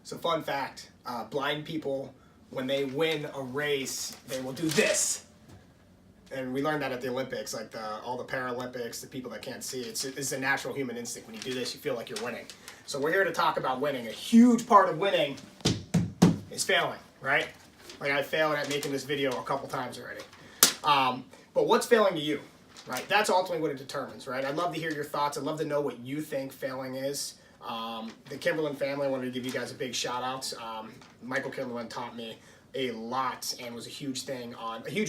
So fun fact, blind people, when they win a race, they will do this. And we learned that at the Olympics, like all the Paralympics, the people that can't see. It's a natural human instinct. When you do this, you feel like you're winning. So we're here to talk about winning. A huge part of winning is failing, right? Like I failed at making this video a couple times already. But what's failing to you, right? That's ultimately what it determines, right? I'd love to hear your thoughts. I'd love to know what you think failing is. The Kimberlin family, I wanted to give you guys a big shout out. Michael Kimberlin taught me a lot and was a huge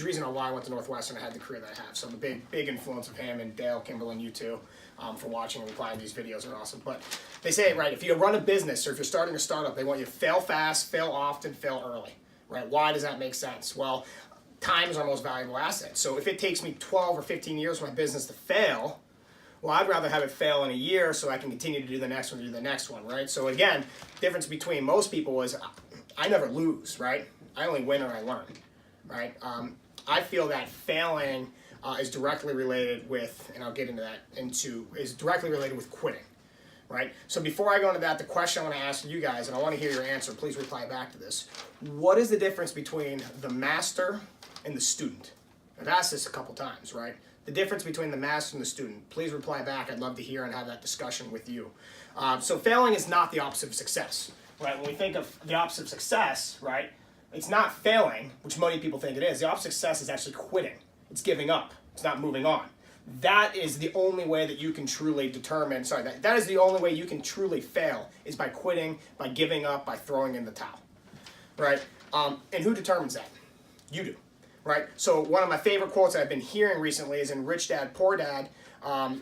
reason on why I went to Northwestern and had the career that I have. So I'm a big influence of him, and Dale, Kimberlin, you too, for watching and replying to these videos are awesome. But they say it right, if you run a business or if you're starting a startup, they want you to fail fast, fail often, fail early, right? Why does that make sense? Well, time is our most valuable asset. So if it takes me 12 or 15 years for my business to fail, well, I'd rather have it fail in a year so I can continue to do the next one, right? So again, difference between most people is I never lose, right? I only win or I learn, right? I feel that failing is directly related with, and I'll get into that, is directly related with quitting, right? So before I go into that, the question I want to ask you guys, and I want to hear your answer, please reply back to this. What is the difference between the master and the student? I've asked this a couple times, right? The difference between the master and the student. Please reply back. I'd love to hear and have that discussion with you. So failing is not the opposite of success, right? When we think of the opposite of success, right, it's not failing, which many people think it is. The opposite of success is actually quitting. It's giving up. It's not moving on. That is the only way that you can truly determine, that is the only way you can truly fail is by quitting, by giving up, by throwing in the towel, right? And who determines that? You do. Right? So one of my favorite quotes I've been hearing recently is in Rich Dad, Poor Dad.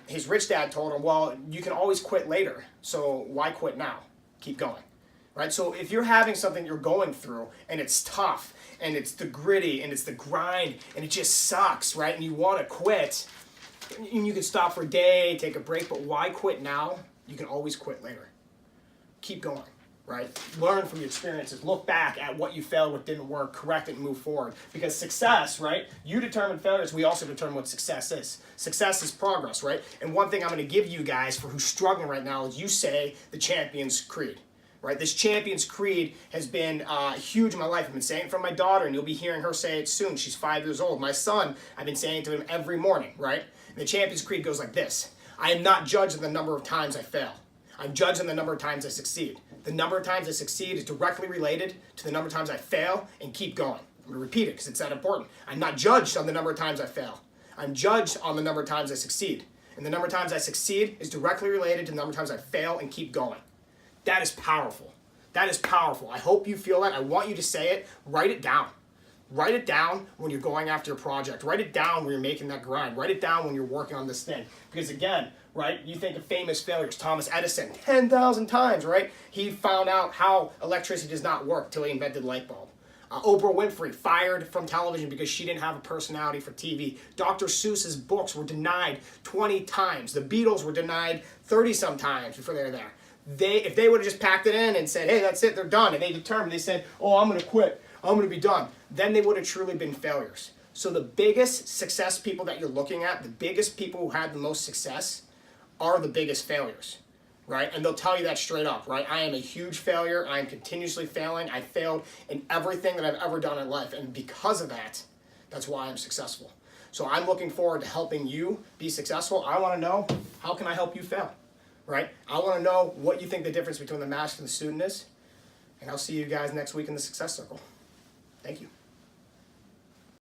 His rich dad told him, well, you can always quit later, so why quit now? Keep going. Right? So if you're having something you're going through and it's tough and it's the gritty and it's the grind and it just sucks, right? And you want to quit, and you can stop for a day, take a break, but why quit now? You can always quit later. Keep going. Right? Learn from your experiences. Look back at what you failed, what didn't work, correct it, and move forward. Because success, right? You determine failures. We also determine what success is. Success is progress, right? And one thing I'm going to give you guys for who's struggling right now is you say the Champion's Creed. Right? This Champion's Creed has been huge in my life. I've been saying it from my daughter, and you'll be hearing her say it soon. She's 5 years old. My son, I've been saying it to him every morning, right? And the Champion's Creed goes like this. I am not judged on the number of times I fail. I'm judged on the number of times I succeed. The number of times I succeed is directly related to the number of times I fail and keep going. I'm going to repeat it because it's that important. I'm not judged on the number of times I fail. I'm judged on the number of times I succeed. And the number of times I succeed is directly related to the number of times I fail and keep going. That is powerful. That is powerful. I hope you feel that. I want you to say it. Write it down. Write it down when you're going after your project. Write it down when you're making that grind. Write it down when you're working on this thing. Because again, right, you think of famous failures. Thomas Edison, 10,000 times, right? He found out how electricity does not work until he invented the light bulb. Oprah Winfrey, fired from television because she didn't have a personality for TV. Dr. Seuss's books were denied 20 times. The Beatles were denied 30-some times before they were there. If they would have just packed it in and said, hey, that's it, they're done, and they said, oh, I'm going to quit, I'm going to be done, then they would have truly been failures. So the biggest success people that you're looking at, the biggest people who had the most success are the biggest failures, right? And they'll tell you that straight up, right? I am a huge failure. I am continuously failing. I failed in everything that I've ever done in life. And because of that, that's why I'm successful. So I'm looking forward to helping you be successful. I want to know, how can I help you fail, right? I want to know what you think the difference between the master and the student is. And I'll see you guys next week in the Success Circle. Thank you.